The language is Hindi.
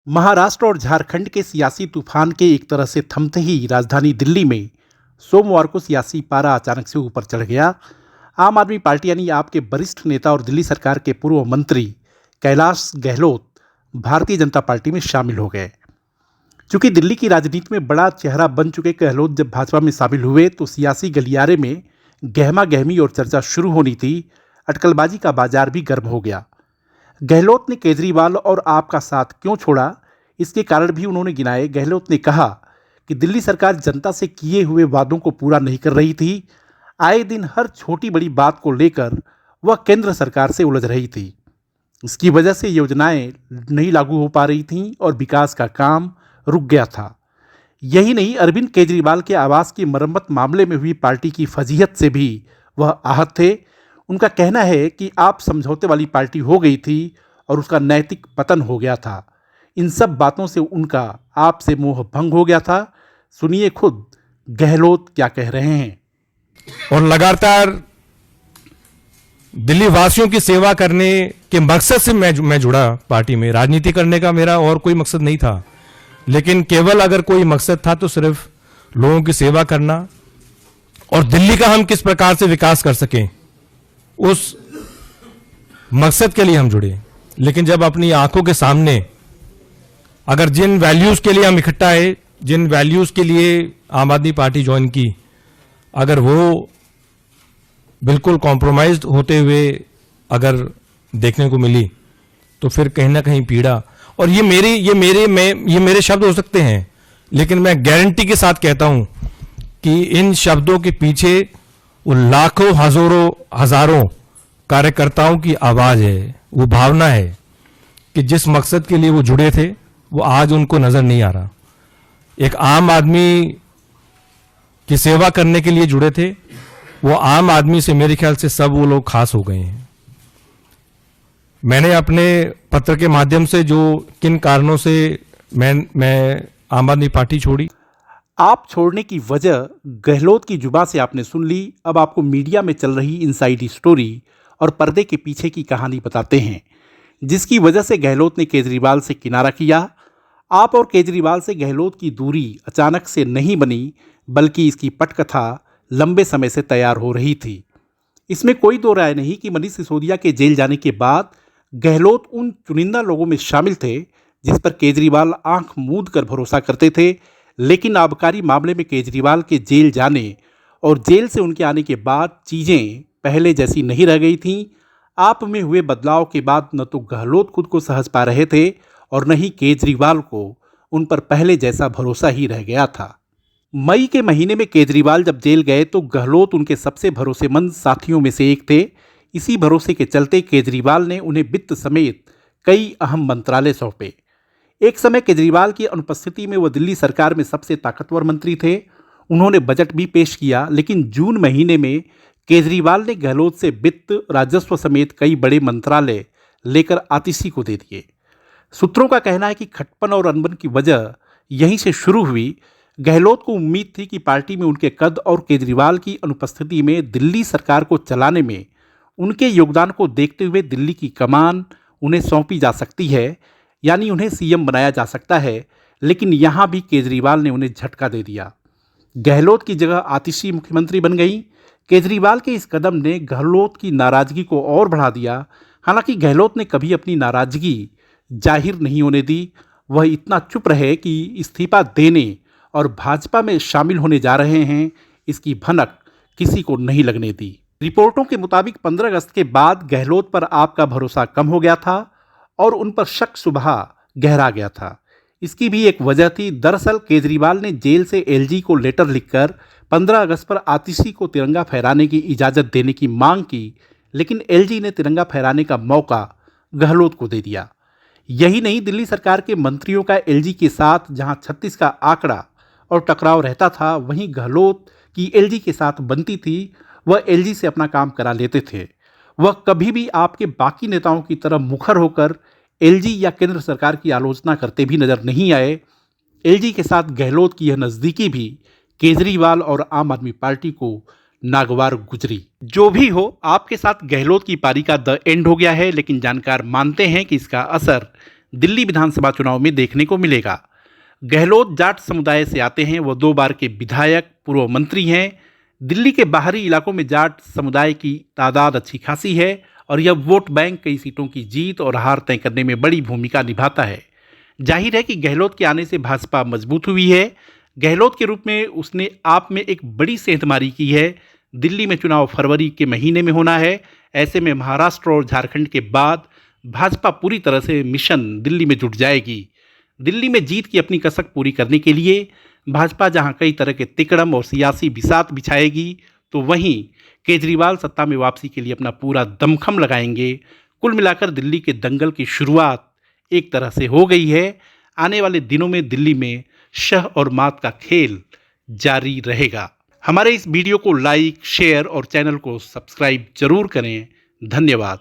महाराष्ट्र और झारखंड के सियासी तूफान के एक तरह से थमते ही राजधानी दिल्ली में सोमवार को सियासी पारा अचानक से ऊपर चढ़ गया। आम आदमी पार्टी यानी आप के वरिष्ठ नेता और दिल्ली सरकार के पूर्व मंत्री कैलाश गहलोत भारतीय जनता पार्टी में शामिल हो गए। चूंकि दिल्ली की राजनीति में बड़ा चेहरा बन चुके गहलोत जब भाजपा में शामिल हुए तो सियासी गलियारे में गहमा गहमी और चर्चा शुरू होनी थी। अटकलबाजी का बाजार भी गर्म हो गया। गहलोत ने केजरीवाल और आप का साथ क्यों छोड़ा, इसके कारण भी उन्होंने गिनाए। गहलोत ने कहा कि दिल्ली सरकार जनता से किए हुए वादों को पूरा नहीं कर रही थी। आए दिन हर छोटी बड़ी बात को लेकर वह केंद्र सरकार से उलझ रही थी। इसकी वजह से योजनाएं नहीं लागू हो पा रही थीं और विकास का काम रुक गया था। यही नहीं, अरविंद केजरीवाल के आवास की मरम्मत मामले में हुई पार्टी की फजीहत से भी वह आहत थे। उनका कहना है कि आप समझौते वाली पार्टी हो गई थी और उसका नैतिक पतन हो गया था। इन सब बातों से उनका आपसे मोह भंग हो गया था। सुनिए खुद गहलोत क्या कह रहे हैं। और लगातार दिल्ली वासियों की सेवा करने के मकसद से मैं जुड़ा पार्टी में। राजनीति करने का मेरा और कोई मकसद नहीं था, लेकिन केवल अगर कोई मकसद था तो सिर्फ लोगों की सेवा करना और दिल्ली का हम किस प्रकार से विकास कर सकें, उस मकसद के लिए हम जुड़े। लेकिन जब अपनी आंखों के सामने अगर जिन वैल्यूज के लिए हम इकट्ठा आए, जिन वैल्यूज के लिए आम आदमी पार्टी ज्वाइन की, अगर वो बिल्कुल कॉम्प्रोमाइज्ड होते हुए अगर देखने को मिली तो फिर कहीं ना कहीं पीड़ा। और ये मेरे शब्द हो सकते हैं, लेकिन मैं गारंटी के साथ कहता हूं कि इन शब्दों के पीछे वो लाखों हजारों कार्यकर्ताओं की आवाज है, वो भावना है कि जिस मकसद के लिए वो जुड़े थे वो आज उनको नजर नहीं आ रहा। एक आम आदमी की सेवा करने के लिए जुड़े थे, वो आम आदमी से मेरे ख्याल से सब वो लोग खास हो गए हैं। मैंने अपने पत्र के माध्यम से जो किन कारणों से मैं आम आदमी पार्टी छोड़ी, आप छोड़ने की वजह गहलोत की जुबान से आपने सुन ली। अब आपको मीडिया में चल रही इनसाइड स्टोरी और पर्दे के पीछे की कहानी बताते हैं, जिसकी वजह से गहलोत ने केजरीवाल से किनारा किया। आप और केजरीवाल से गहलोत की दूरी अचानक से नहीं बनी, बल्कि इसकी पटकथा लंबे समय से तैयार हो रही थी। इसमें कोई दो राय नहीं कि मनीष सिसोदिया के जेल जाने के बाद गहलोत उन चुनिंदा लोगों में शामिल थे जिस पर केजरीवाल आंख मूंद कर भरोसा करते थे। लेकिन आबकारी मामले में केजरीवाल के जेल जाने और जेल से उनके आने के बाद चीज़ें पहले जैसी नहीं रह गई थीं। आप में हुए बदलाव के बाद न तो गहलोत खुद को सहज पा रहे थे और न ही केजरीवाल को उन पर पहले जैसा भरोसा ही रह गया था। मई के महीने में केजरीवाल जब जेल गए तो गहलोत उनके सबसे भरोसेमंद साथियों में से एक थे। इसी भरोसे के चलते केजरीवाल ने उन्हें वित्त समेत कई अहम मंत्रालय सौंपे। एक समय केजरीवाल की अनुपस्थिति में वह दिल्ली सरकार में सबसे ताकतवर मंत्री थे। उन्होंने बजट भी पेश किया, लेकिन जून महीने में केजरीवाल ने गहलोत से वित्त, राजस्व समेत कई बड़े मंत्रालय लेकर आतिशी को दे दिए। सूत्रों का कहना है कि खटपन और अनबन की वजह यहीं से शुरू हुई। गहलोत को उम्मीद थी कि पार्टी में उनके कद और केजरीवाल की अनुपस्थिति में दिल्ली सरकार को चलाने में उनके योगदान को देखते हुए दिल्ली की कमान उन्हें सौंपी जा सकती है, यानी उन्हें सीएम बनाया जा सकता है। लेकिन यहाँ भी केजरीवाल ने उन्हें झटका दे दिया। गहलोत की जगह आतिशी मुख्यमंत्री बन गई। केजरीवाल के इस कदम ने गहलोत की नाराजगी को और बढ़ा दिया। हालांकि गहलोत ने कभी अपनी नाराजगी जाहिर नहीं होने दी। वह इतना चुप रहे कि इस्तीफा देने और भाजपा में शामिल होने जा रहे हैं, इसकी भनक किसी को नहीं लगने दी। रिपोर्टों के मुताबिक 15 अगस्त के बाद गहलोत पर आपका भरोसा कम हो गया था और उन पर शक शुबहा गहरा गया था। इसकी भी एक वजह थी। दरअसल केजरीवाल ने जेल से एलजी को लेटर लिखकर 15 अगस्त पर आतिशी को तिरंगा फहराने की इजाज़त देने की मांग की, लेकिन एलजी ने तिरंगा फहराने का मौका गहलोत को दे दिया। यही नहीं, दिल्ली सरकार के मंत्रियों का एलजी के साथ जहां 36 का आंकड़ा और टकराव रहता था, वहीं गहलोत की एलजी के साथ बनती थी। वह एलजी से अपना काम करा लेते थे। वह कभी भी आपके बाकी नेताओं की तरह मुखर होकर एलजी या केंद्र सरकार की आलोचना करते भी नजर नहीं आए। एलजी के साथ गहलोत की यह नज़दीकी भी केजरीवाल और आम आदमी पार्टी को नागवार गुजरी। जो भी हो, आपके साथ गहलोत की पारी का द एंड हो गया है, लेकिन जानकार मानते हैं कि इसका असर दिल्ली विधानसभा चुनाव में देखने को मिलेगा। गहलोत जाट समुदाय से आते हैं, वो 2 बार के विधायक, पूर्व मंत्री हैं। दिल्ली के बाहरी इलाकों में जाट समुदाय की तादाद अच्छी खासी है और यह वोट बैंक कई सीटों की जीत और हार तय करने में बड़ी भूमिका निभाता है। जाहिर है कि गहलोत के आने से भाजपा मजबूत हुई है। गहलोत के रूप में उसने आप में एक बड़ी सेंधमारी की है। दिल्ली में चुनाव फरवरी के महीने में होना है। ऐसे में महाराष्ट्र और झारखंड के बाद भाजपा पूरी तरह से मिशन दिल्ली में जुट जाएगी। दिल्ली में जीत की अपनी कसक पूरी करने के लिए भाजपा जहां कई तरह के तिकड़म और सियासी बिसात बिछाएगी, तो वहीं केजरीवाल सत्ता में वापसी के लिए अपना पूरा दमखम लगाएंगे। कुल मिलाकर दिल्ली के दंगल की शुरुआत एक तरह से हो गई है। आने वाले दिनों में दिल्ली में शह और मात का खेल जारी रहेगा। हमारे इस वीडियो को लाइक, शेयर और चैनल को सब्सक्राइब जरूर करें। धन्यवाद।